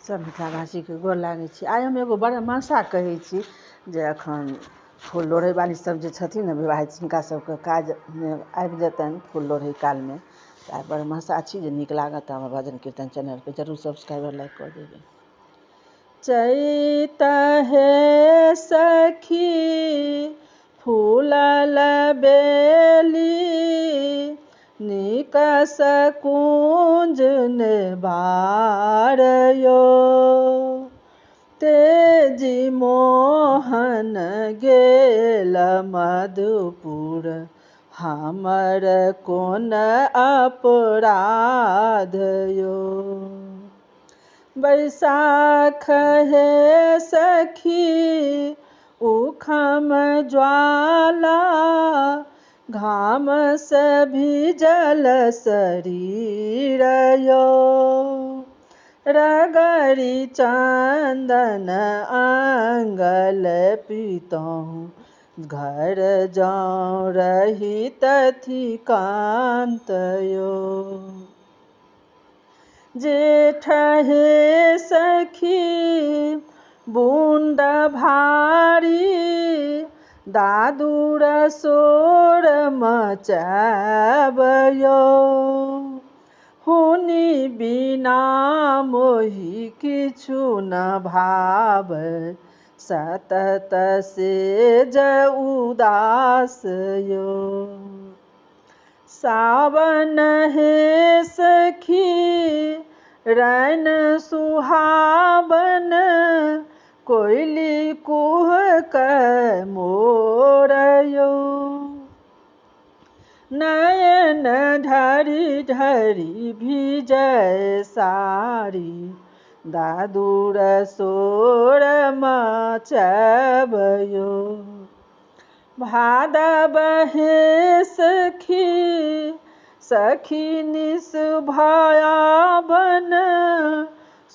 सब मिथिलावासी के गोर लागै छी। आइ हम एगो बड़ा मासा कहै छी जे अखन फूल लोढ़ै वाली सब जे छथिन ने विवाहित, हिनका सबके काजमे आबि जेतनि फूल लोढ़ै कालमे। तऽ आइ बड़ मासा छी जे नीक लागत तऽ हमर भजन कीर्तन चैनलके जरूर सब्सक्राइब लाइक कऽ देबै। चैत हे सखी फूलल बेली, निकस कुंज नेबार यो। तेजी मोहन गेल मधुपुर, हमर कोन अपराध यो। बैसाख हे सखी उखम ज्वाला, घाम से भीजल शरीर यो। रगरी चंदन अंगल पीतहु, घर जाऊँ रही तथी कांत यो। जेठ हे सखी बूंद भारी, दादुर सोर मचाब यो। हुनी बिना मोहि किछु न भावै, सतत सेज उदास यो। सावन हे सखी रैन सुहावन, कोयली कुहक मोर यो। नयन ढरी ढरी भीजै सारी, दादुर सोर मचाब यो। भादव हे सखी सखी निस भयावन,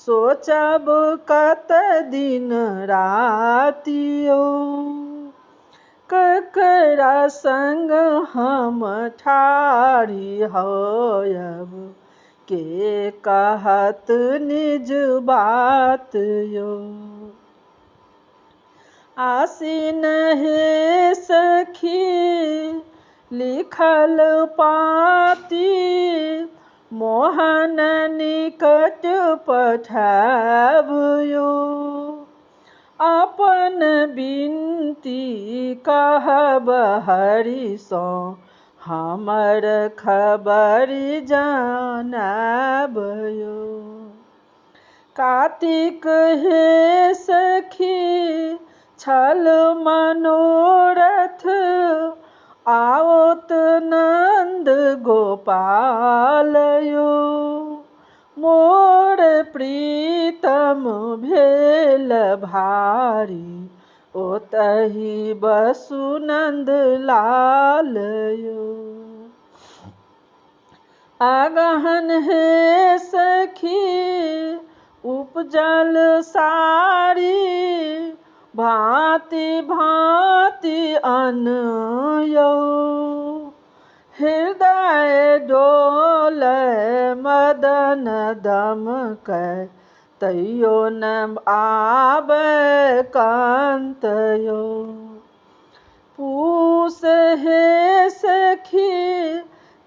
सोचब कत दिन राति यो। ककरा संग हम ठाढ़ी होयब, के कहत निज बात यो। आसीन हे सखी लिखल पाती, मोहन निकट पठाब यो। अपन बिनती कहब हरि सो, हमर खबरि जानब यो। कार्तिक हे सखी छल मनोरथ, आओत नंद गोपाल यो। मोर प्रीतम भेल भारी, ओतहि बसु नंद लाल यो। अगहन हे सखी उपजल सारी, भांति भांति अन्न यो। हृदय डोलय मदन दमकै, तैयो न आबै कांत यो। पूस हे सखी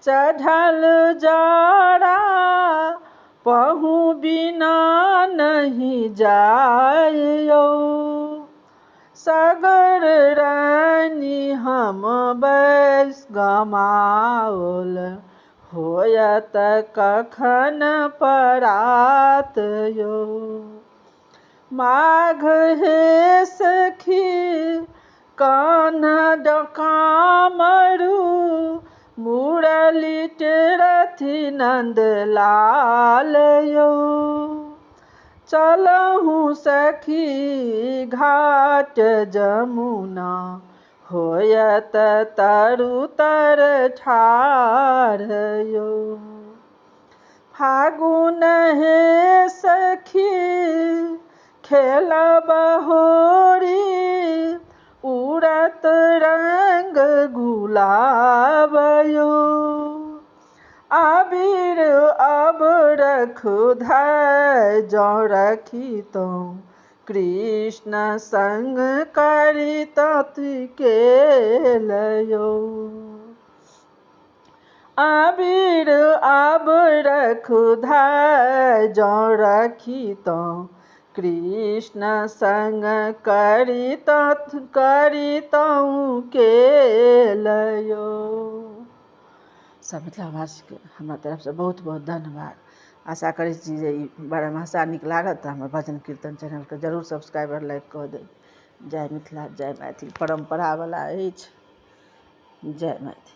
चढ़ल जाड़ा, पहु बिना नहीं जाय यो। सगर रानी हम बैस गमाओल, होयत कखन परात यो। माघ हे सखी कान्हा डकामरू, मुरली टेरथी नंद लाल यो। चलहु सखी घाट जमुना, होयत तरु तर ठाढ़ यो। फागुन हे सखी खेलब होरी, उड़त रंग गुलाब यो। अबीर अबर रखु धाय जो रखी तो कृष्ण संग करी तत्व के लयो। आबिर अब रखु धाय जो रखी तो कृष्ण संग करी तऊ के लयो। सब मिथिला भाषी के हमरा तरफ से बहुत बहुत धन्यवाद। आशा करै छी जे ई बारहमासा नीक लागत तऽ हमर भजन कीर्तन चैनल के जरूर सब्सक्राइब और लाइक कऽ देब। जय मिथिला जय मैथिल परम्परा वाला अछि। जय मैथिल।